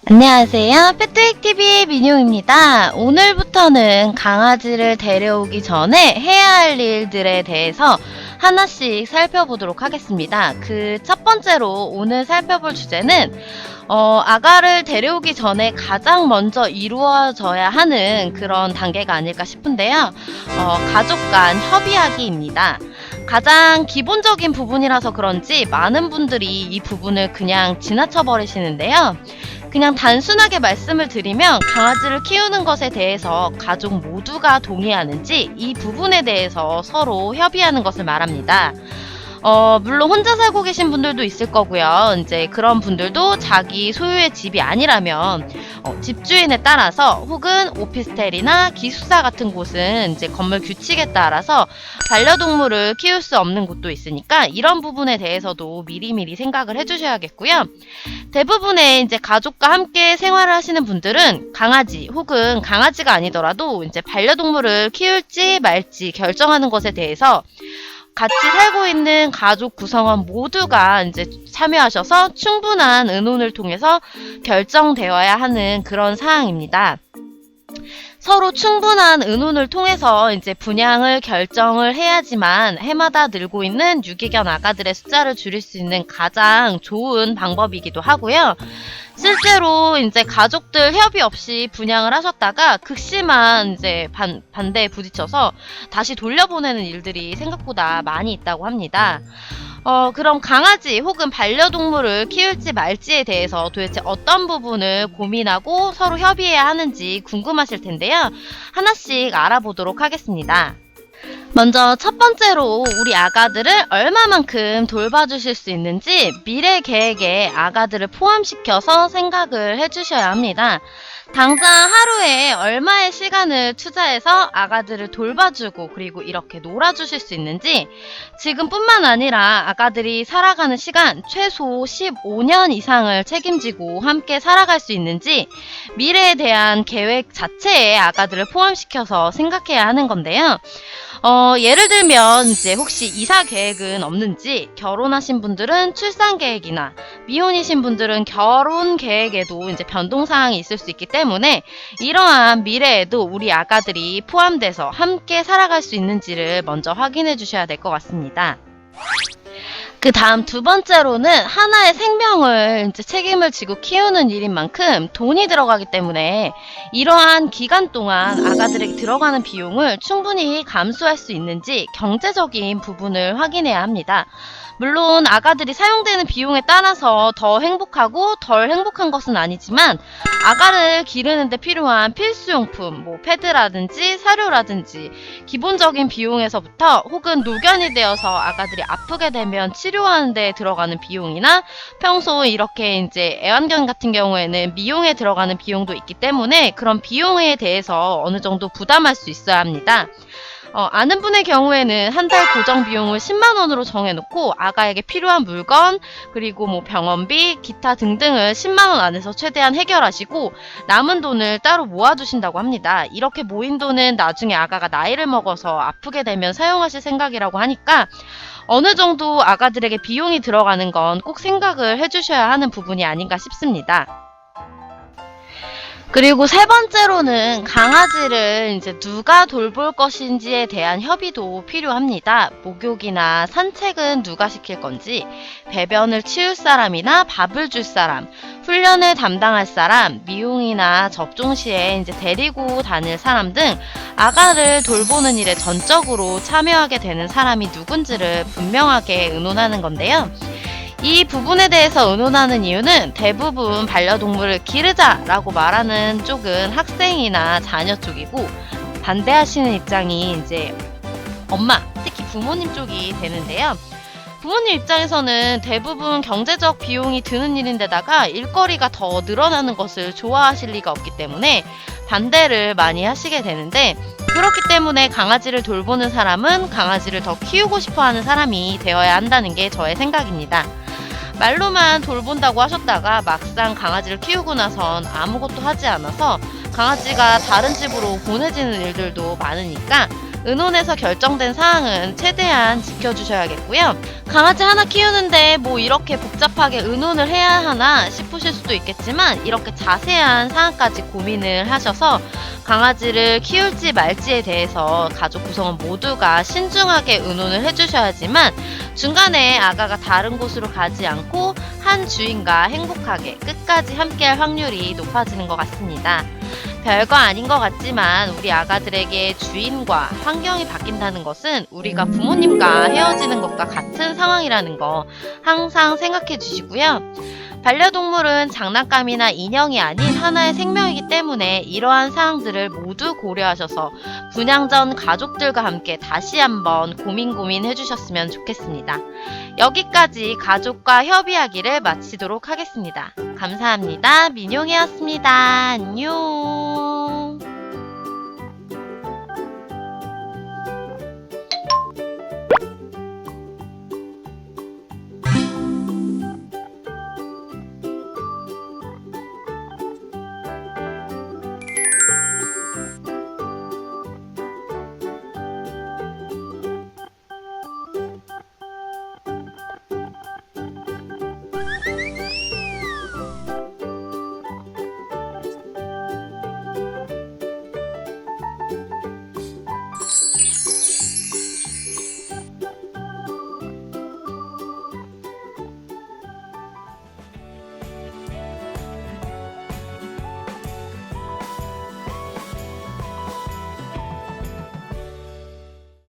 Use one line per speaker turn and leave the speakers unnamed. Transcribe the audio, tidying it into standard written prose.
안녕하세요. 패트릭TV의 민용입니다. 오늘부터는 강아지를 데려오기 전에 해야 할 일들에 대해서 하나씩 살펴보도록 하겠습니다. 그 첫 번째로 오늘 살펴볼 주제는 아가를 데려오기 전에 가장 먼저 이루어져야 하는 그런 단계가 아닐까 싶은데요. 가족 간 협의하기입니다. 가장 기본적인 부분이라서 그런지 많은 분들이 이 부분을 그냥 지나쳐 버리시는데요. 그냥 단순하게 말씀을 드리면 강아지를 키우는 것에 대해서 가족 모두가 동의하는지 이 부분에 대해서 서로 협의하는 것을 말합니다. 물론 혼자 살고 계신 분들도 있을 거고요. 이제 그런 분들도 자기 소유의 집이 아니라면 집주인에 따라서 혹은 오피스텔이나 기숙사 같은 곳은 이제 건물 규칙에 따라서 반려동물을 키울 수 없는 곳도 있으니까 이런 부분에 대해서도 미리미리 생각을 해주셔야겠고요. 대부분의 이제 가족과 함께 생활을 하시는 분들은 강아지 혹은 강아지가 아니더라도 이제 반려동물을 키울지 말지 결정하는 것에 대해서 같이 살고 있는 가족 구성원 모두가 이제 참여하셔서 충분한 의논을 통해서 결정되어야 하는 그런 사항입니다. 서로 충분한 의논을 통해서 이제 분양을 결정을 해야지만 해마다 늘고 있는 유기견 아가들의 숫자를 줄일 수 있는 가장 좋은 방법이기도 하고요. 실제로 이제 가족들 협의 없이 분양을 하셨다가 극심한 이제 반대에 부딪혀서 다시 돌려보내는 일들이 생각보다 많이 있다고 합니다. 그럼 강아지 혹은 반려동물을 키울지 말지에 대해서 도대체 어떤 부분을 고민하고 서로 협의해야 하는지 궁금하실 텐데요. 하나씩 알아보도록 하겠습니다. 먼저 첫 번째로 우리 아가들을 얼마만큼 돌봐주실 수 있는지 미래 계획에 아가들을 포함시켜서 생각을 해주셔야 합니다. 당장 하루에 얼마의 시간을 투자해서 아가들을 돌봐주고 그리고 이렇게 놀아주실 수 있는지, 지금뿐만 아니라 아가들이 살아가는 시간 최소 15년 이상을 책임지고 함께 살아갈 수 있는지 미래에 대한 계획 자체에 아가들을 포함시켜서 생각해야 하는 건데요. 예를 들면 이제 혹시 이사 계획은 없는지, 결혼하신 분들은 출산 계획이나 미혼이신 분들은 결혼 계획에도 이제 변동 사항이 있을 수 있기 때문에 이러한 미래에도 우리 아가들이 포함돼서 함께 살아갈 수 있는지를 먼저 확인해 주셔야 될 것 같습니다. 그 다음 두 번째로는 하나의 생명을 이제 책임을 지고 키우는 일인 만큼 돈이 들어가기 때문에 이러한 기간 동안 아가들에게 들어가는 비용을 충분히 감수할 수 있는지 경제적인 부분을 확인해야 합니다. 물론 아가들이 사용되는 비용에 따라서 더 행복하고 덜 행복한 것은 아니지만 아가를 기르는 데 필요한 필수용품, 뭐 패드라든지 사료라든지 기본적인 비용에서부터 혹은 노견이 되어서 아가들이 아프게 되면 치료하는 데 들어가는 비용이나 평소 이렇게 이제 애완견 같은 경우에는 미용에 들어가는 비용도 있기 때문에 그런 비용에 대해서 어느 정도 부담할 수 있어야 합니다. 아는 분의 경우에는 한 달 고정 비용을 10만 원으로 정해놓고 아가에게 필요한 물건 그리고 뭐 병원비 기타 등등을 10만 원 안에서 최대한 해결하시고 남은 돈을 따로 모아두신다고 합니다. 이렇게 모인 돈은 나중에 아가가 나이를 먹어서 아프게 되면 사용하실 생각이라고 하니까 어느 정도 아가들에게 비용이 들어가는 건 꼭 생각을 해주셔야 하는 부분이 아닌가 싶습니다. 그리고 세 번째로는 강아지를 이제 누가 돌볼 것인지에 대한 협의도 필요합니다. 목욕이나 산책은 누가 시킬 건지, 배변을 치울 사람이나 밥을 줄 사람, 훈련을 담당할 사람, 미용이나 접종 시에 이제 데리고 다닐 사람 등 아가를 돌보는 일에 전적으로 참여하게 되는 사람이 누군지를 분명하게 의논하는 건데요. 이 부분에 대해서 의논하는 이유는 대부분 반려동물을 기르자라고 말하는 쪽은 학생이나 자녀 쪽이고 반대하시는 입장이 이제 엄마, 특히 부모님 쪽이 되는데요. 부모님 입장에서는 대부분 경제적 비용이 드는 일인데다가 일거리가 더 늘어나는 것을 좋아하실 리가 없기 때문에 반대를 많이 하시게 되는데, 그렇기 때문에 강아지를 돌보는 사람은 강아지를 더 키우고 싶어 하는 사람이 되어야 한다는 게 저의 생각입니다. 말로만 돌본다고 하셨다가 막상 강아지를 키우고 나선 아무것도 하지 않아서 강아지가 다른 집으로 보내지는 일들도 많으니까 의논에서 결정된 사항은 최대한 지켜주셔야겠고요. 강아지 하나 키우는데 뭐 이렇게 복잡하게 의논을 해야 하나 싶으실 수도 있겠지만 이렇게 자세한 사항까지 고민을 하셔서 강아지를 키울지 말지에 대해서 가족 구성원 모두가 신중하게 의논을 해주셔야지만 중간에 아가가 다른 곳으로 가지 않고 한 주인과 행복하게 끝까지 함께할 확률이 높아지는 것 같습니다. 별거 아닌 것 같지만 우리 아가들에게 주인과 환경이 바뀐다는 것은 우리가 부모님과 헤어지는 것과 같은 상황이라는 거 항상 생각해 주시고요. 반려동물은 장난감이나 인형이 아닌 하나의 생명이기 때문에 이러한 사항들을 모두 고려하셔서 분양 전 가족들과 함께 다시 한번 고민 해주셨으면 좋겠습니다. 여기까지 가족과 협의하기를 마치도록 하겠습니다. 감사합니다. 민용이었습니다. 안녕.